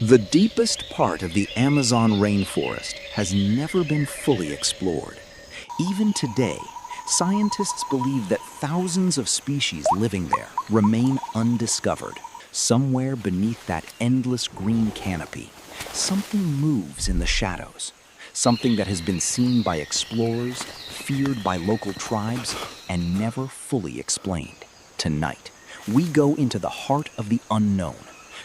The deepest part of the Amazon rainforest has never been fully explored. Even today, scientists believe that thousands of species living there remain undiscovered. Somewhere beneath that endless green canopy, something moves in the shadows. Something that has been seen by explorers, feared by local tribes, and never fully explained. Tonight, we go into the heart of the unknown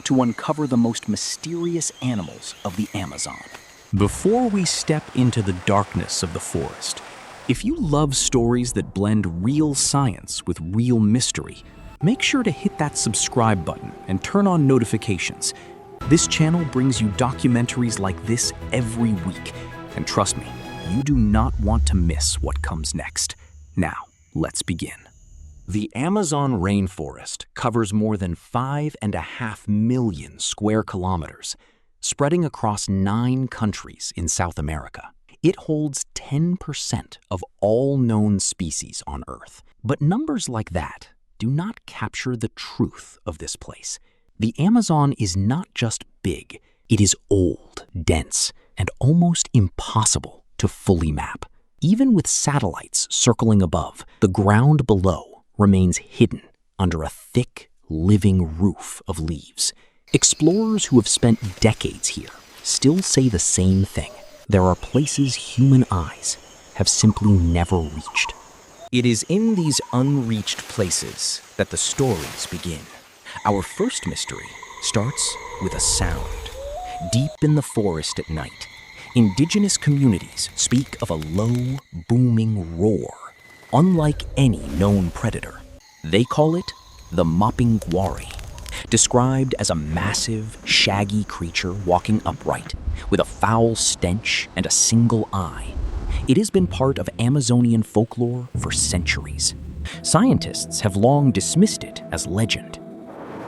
to uncover the most mysterious animals of the Amazon. Before we step into the darkness of the forest, if you love stories that blend real science with real mystery, make sure to hit that subscribe button and turn on notifications. This channel brings you documentaries like this every week, and trust me, you do not want to miss what comes next. Now, let's begin. The Amazon rainforest covers more than 5.5 million square kilometers, spreading across 9 countries in South America. It holds 10% of all known species on Earth. But numbers like that do not capture the truth of this place. The Amazon is not just big, it is old, dense, and almost impossible to fully map. Even with satellites circling above, the ground below remains hidden under a thick, living roof of leaves. Explorers who have spent decades here still say the same thing. There are places human eyes have simply never reached. It is in these unreached places that the stories begin. Our first mystery starts with a sound. Deep in the forest at night, indigenous communities speak of a low, booming roar, unlike any known predator. They call it the Mapinguari, described as a massive, shaggy creature walking upright, with a foul stench and a single eye. It has been part of Amazonian folklore for centuries. Scientists have long dismissed it as legend.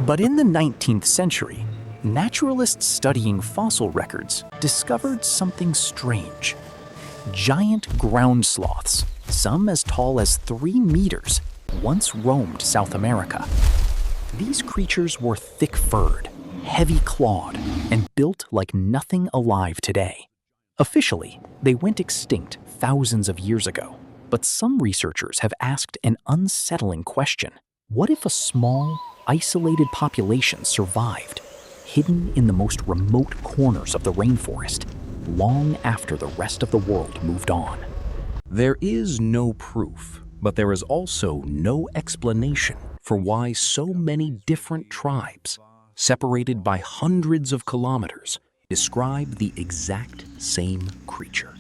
But in the 19th century, naturalists studying fossil records discovered something strange. Giant ground sloths, some as tall as 3 meters, once roamed South America. These creatures were thick-furred, heavy-clawed, and built like nothing alive today. Officially, they went extinct thousands of years ago, but some researchers have asked an unsettling question. What if a small, isolated population survived, hidden in the most remote corners of the rainforest, long after the rest of the world moved on? There is no proof, but there is also no explanation for why so many different tribes, separated by hundreds of kilometers, describe the exact same creature.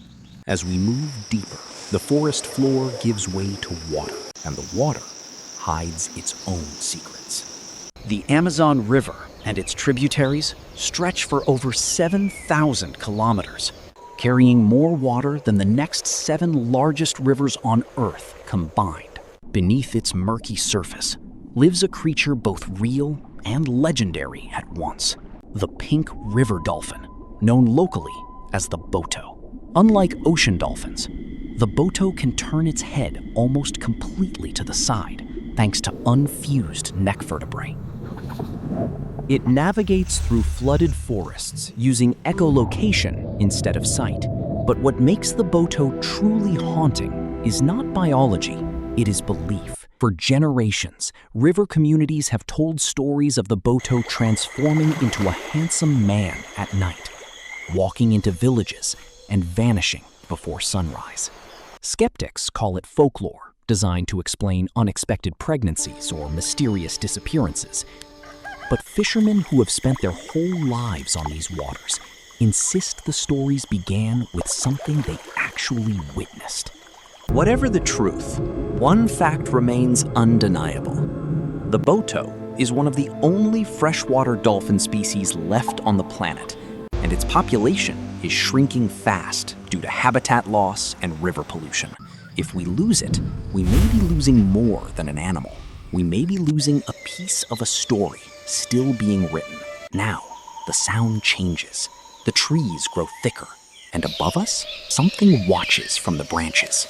As we move deeper, the forest floor gives way to water, and the water hides its own secrets. The Amazon River and its tributaries stretch for over 7,000 kilometers, carrying more water than the next 7 largest rivers on Earth combined. Beneath its murky surface lives a creature both real and legendary at once, the pink river dolphin, known locally as the Boto. Unlike ocean dolphins, the Boto can turn its head almost completely to the side thanks to unfused neck vertebrae. It navigates through flooded forests using echolocation instead of sight. But what makes the Boto truly haunting is not biology, it is belief. For generations, river communities have told stories of the Boto transforming into a handsome man at night, walking into villages and vanishing before sunrise. Skeptics call it folklore, designed to explain unexpected pregnancies or mysterious disappearances. But fishermen who have spent their whole lives on these waters insist the stories began with something they actually witnessed. Whatever the truth, one fact remains undeniable. The Boto is one of the only freshwater dolphin species left on the planet, and its population is shrinking fast due to habitat loss and river pollution. If we lose it, we may be losing more than an animal. We may be losing a piece of a story still being written. Now, the sound changes. The trees grow thicker, and above us, something watches from the branches.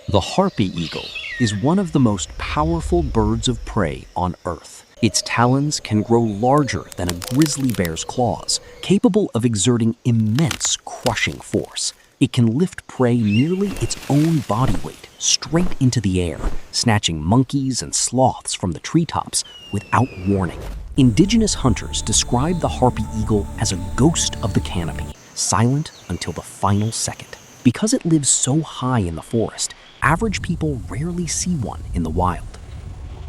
The Harpy Eagle is one of the most powerful birds of prey on Earth. Its talons can grow larger than a grizzly bear's claws, capable of exerting immense crushing force. It can lift prey nearly its own body weight straight into the air, snatching monkeys and sloths from the treetops without warning. Indigenous hunters describe the Harpy Eagle as a ghost of the canopy, silent until the final second. Because it lives so high in the forest, average people rarely see one in the wild.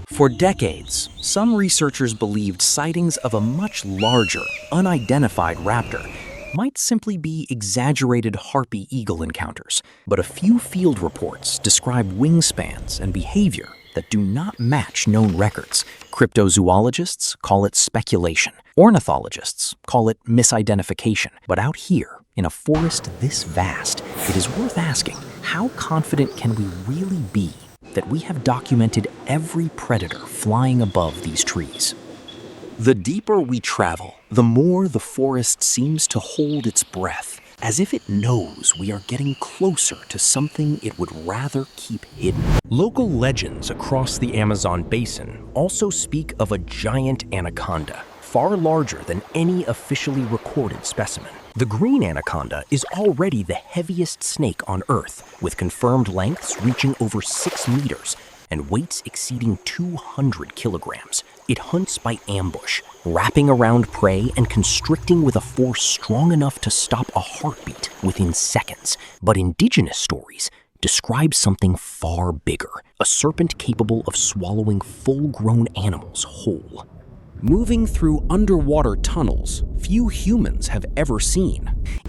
For decades, some researchers believed sightings of a much larger, unidentified raptor might simply be exaggerated Harpy Eagle encounters, but a few field reports describe wingspans and behavior that do not match known records. Cryptozoologists call it speculation. Ornithologists call it misidentification. But out here, in a forest this vast, it is worth asking, how confident can we really be that we have documented every predator flying above these trees? The deeper we travel, the more the forest seems to hold its breath, as if it knows we are getting closer to something it would rather keep hidden. Local legends across the Amazon basin also speak of a giant anaconda, far larger than any officially recorded specimen. The green anaconda is already the heaviest snake on Earth, with confirmed lengths reaching over 6 meters and weights exceeding 200 kilograms. It hunts by ambush, wrapping around prey and constricting with a force strong enough to stop a heartbeat within seconds. But indigenous stories describe something far bigger, a serpent capable of swallowing full-grown animals whole. Moving through underwater tunnels few humans have ever seen.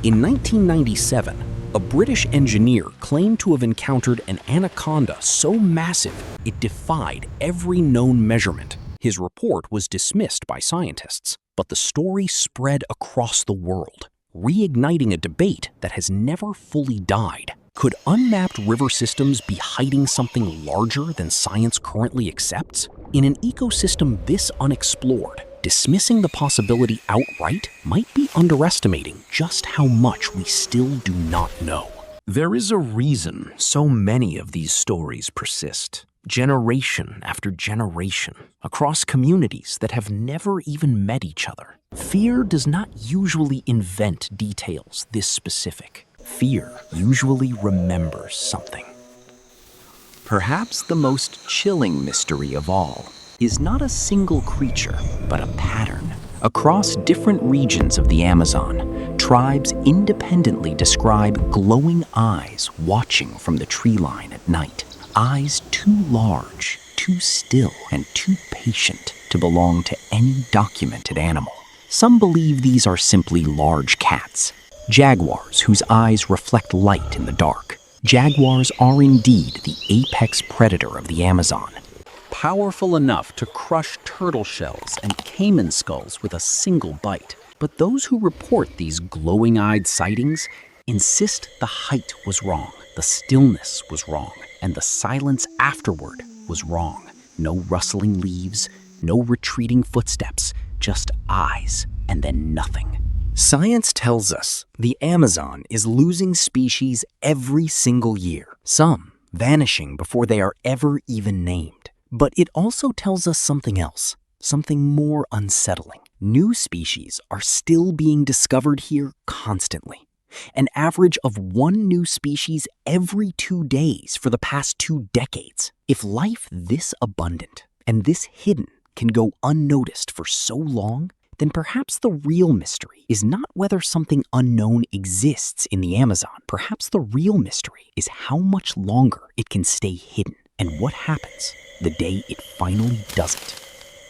In 1997, a British engineer claimed to have encountered an anaconda so massive it defied every known measurement. His report was dismissed by scientists, but the story spread across the world, reigniting a debate that has never fully died. Could unmapped river systems be hiding something larger than science currently accepts? In an ecosystem this unexplored, dismissing the possibility outright might be underestimating just how much we still do not know. There is a reason so many of these stories persist, generation after generation, across communities that have never even met each other. Fear does not usually invent details this specific. Fear usually remembers something. Perhaps the most chilling mystery of all is not a single creature, but a pattern. Across different regions of the Amazon, tribes independently describe glowing eyes watching from the tree line at night. Eyes too large, too still, and too patient to belong to any documented animal. Some believe these are simply large cats, jaguars whose eyes reflect light in the dark. Jaguars are indeed the apex predator of the Amazon, powerful enough to crush turtle shells and caiman skulls with a single bite. But those who report these glowing-eyed sightings insist the height was wrong, the stillness was wrong, and the silence afterward was wrong. No rustling leaves, no retreating footsteps, just eyes and then nothing. Science tells us the Amazon is losing species every single year, some vanishing before they are ever even named. But it also tells us something else, something more unsettling. New species are still being discovered here constantly. An average of 1 new species every 2 days for the past 2 decades. If life this abundant and this hidden can go unnoticed for so long, then perhaps the real mystery is not whether something unknown exists in the Amazon. Perhaps the real mystery is how much longer it can stay hidden and what happens the day it finally doesn't.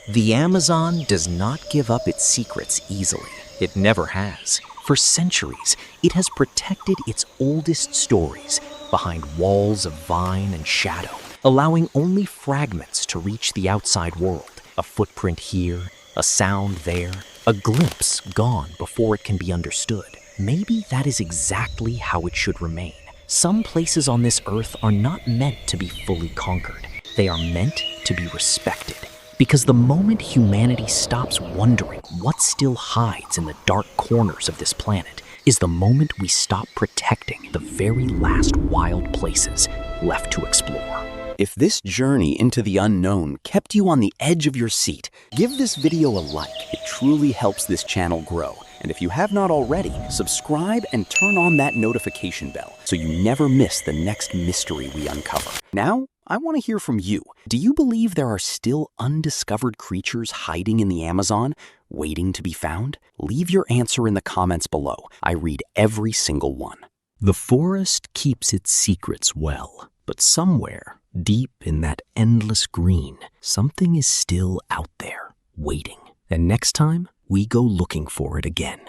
The Amazon does not give up its secrets easily. It never has. For centuries, it has protected its oldest stories behind walls of vine and shadow, allowing only fragments to reach the outside world. A footprint here, a sound there, a glimpse gone before it can be understood. Maybe that is exactly how it should remain. Some places on this earth are not meant to be fully conquered. They are meant to be respected. Because the moment humanity stops wondering what still hides in the dark corners of this planet is the moment we stop protecting the very last wild places left to explore. If this journey into the unknown kept you on the edge of your seat, give this video a like. It truly helps this channel grow. And if you have not already, subscribe and turn on that notification bell so you never miss the next mystery we uncover. Now, I want to hear from you. Do you believe there are still undiscovered creatures hiding in the Amazon, waiting to be found? Leave your answer in the comments below. I read every single one. The forest keeps its secrets well, but somewhere, deep in that endless green, something is still out there, waiting. And next time, we go looking for it again.